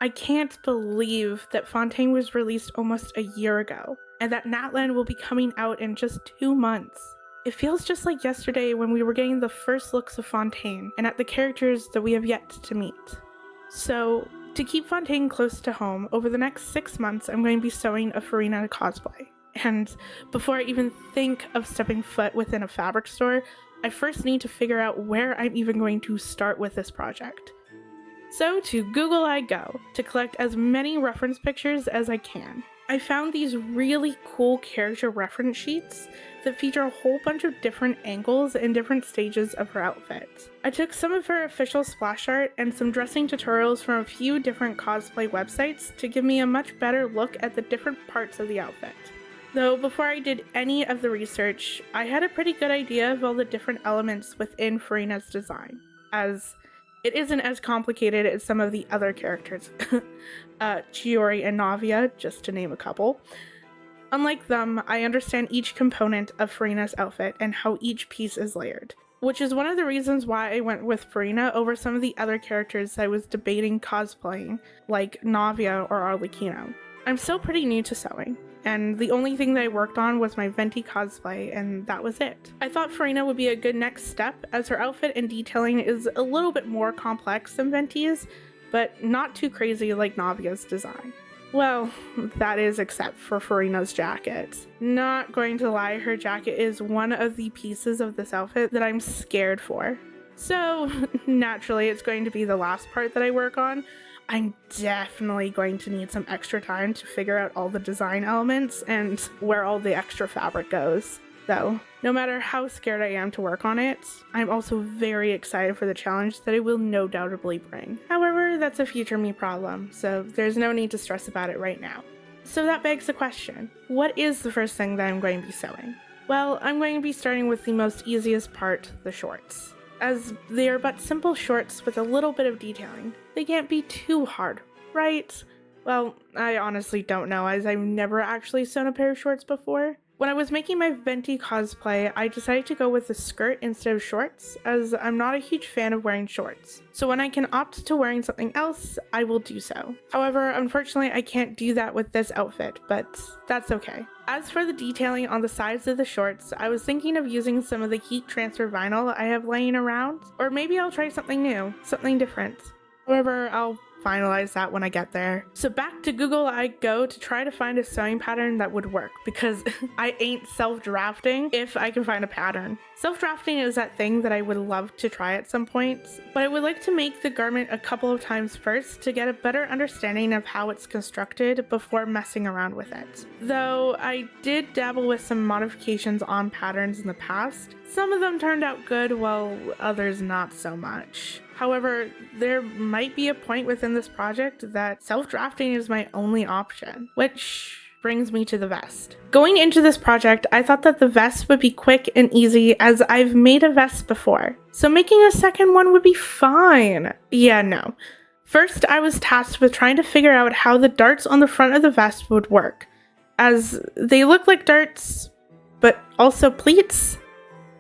I can't believe that Fontaine was released almost a year ago, and that Natlan will be coming out in just 2 months. It feels just like yesterday when we were getting the first looks of Fontaine, and at the characters that we have yet to meet. So, to keep Fontaine close to home, over the next 6 months I'm going to be sewing a Furina cosplay. And before I even think of stepping foot within a fabric store, I first need to figure out where I'm even going to start with this project. So to Google I go, to collect as many reference pictures as I can. I found these really cool character reference sheets that feature a whole bunch of different angles and different stages of her outfit. I took some of her official splash art and some dressing tutorials from a few different cosplay websites to give me a much better look at the different parts of the outfit. Though before I did any of the research, I had a pretty good idea of all the different elements within Furina's design, as it isn't as complicated as some of the other characters, Chiori and Navia, just to name a couple. Unlike them, I understand each component of Furina's outfit and how each piece is layered, which is one of the reasons why I went with Furina over some of the other characters I was debating cosplaying, like Navia or Arlecchino. I'm still pretty new to sewing, and the only thing that I worked on was my Venti cosplay, and that was it. I thought Furina would be a good next step, as her outfit and detailing is a little bit more complex than Venti's, but not too crazy like Navia's design. Well, that is except for Furina's jacket. Not going to lie, her jacket is one of the pieces of this outfit that I'm scared for. So, naturally, it's going to be the last part that I work on. I'm definitely going to need some extra time to figure out all the design elements and where all the extra fabric goes. Though, no matter how scared I am to work on it, I'm also very excited for the challenge that it will no doubtably bring. However, that's a future me problem, so there's no need to stress about it right now. So that begs the question, what is the first thing that I'm going to be sewing? Well, I'm going to be starting with the most easiest part, the shorts. As they are but simple shorts with a little bit of detailing, they can't be too hard, right? Well, I honestly don't know, as I've never actually sewn a pair of shorts before. When I was making my Venti cosplay, I decided to go with a skirt instead of shorts, as I'm not a huge fan of wearing shorts. So when I can opt to wearing something else, I will do so. However, unfortunately, I can't do that with this outfit, but that's okay. As for the detailing on the sides of the shorts, I was thinking of using some of the heat transfer vinyl I have laying around, or maybe I'll try something new, something different. However, I'll finalize that when I get there. So back to Google I go to try to find a sewing pattern that would work, because I ain't self-drafting if I can find a pattern. Self-drafting is that thing that I would love to try at some point, but I would like to make the garment a couple of times first to get a better understanding of how it's constructed before messing around with it. Though I did dabble with some modifications on patterns in the past, some of them turned out good while others not so much. However, there might be a point within this project that self-drafting is my only option, which brings me to the vest. Going into this project, I thought that the vest would be quick and easy, as I've made a vest before, so making a second one would be fine. Yeah, no. First, I was tasked with trying to figure out how the darts on the front of the vest would work, as they look like darts, but also pleats.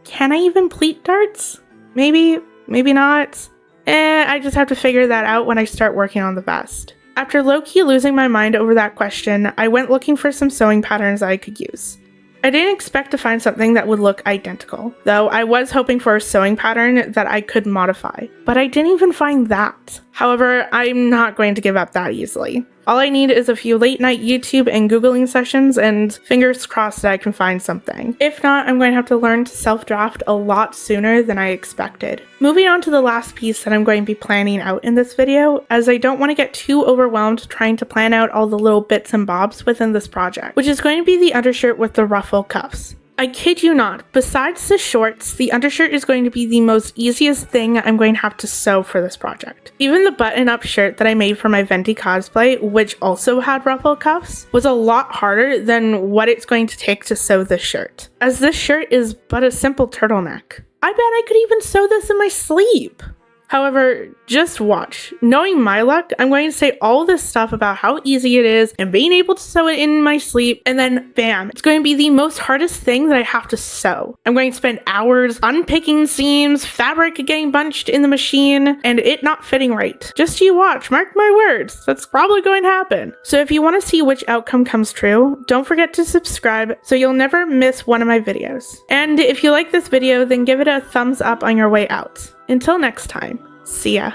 Can I even pleat darts? Maybe, maybe not. I just have to figure that out when I start working on the vest. After low-key losing my mind over that question, I went looking for some sewing patterns I could use. I didn't expect to find something that would look identical, though I was hoping for a sewing pattern that I could modify, but I didn't even find that. However, I'm not going to give up that easily. All I need is a few late-night YouTube and Googling sessions, and fingers crossed that I can find something. If not, I'm going to have to learn to self-draft a lot sooner than I expected. Moving on to the last piece that I'm going to be planning out in this video, as I don't want to get too overwhelmed trying to plan out all the little bits and bobs within this project, which is going to be the undershirt with the ruffle cuffs. I kid you not, besides the shorts, the undershirt is going to be the most easiest thing I'm going to have to sew for this project. Even the button-up shirt that I made for my Venti cosplay, which also had ruffle cuffs, was a lot harder than what it's going to take to sew this shirt, as this shirt is but a simple turtleneck. I bet I could even sew this in my sleep. However, Just watch. Knowing my luck, I'm going to say all this stuff about how easy it is and being able to sew it in my sleep, and then bam, it's going to be the most hardest thing that I have to sew. I'm going to spend hours unpicking seams, fabric getting bunched in the machine, and it not fitting right. Just you watch, mark my words, that's probably going to happen. So if you want to see which outcome comes true, don't forget to subscribe so you'll never miss one of my videos. And if you like this video, then give it a thumbs up on your way out. Until next time, see ya.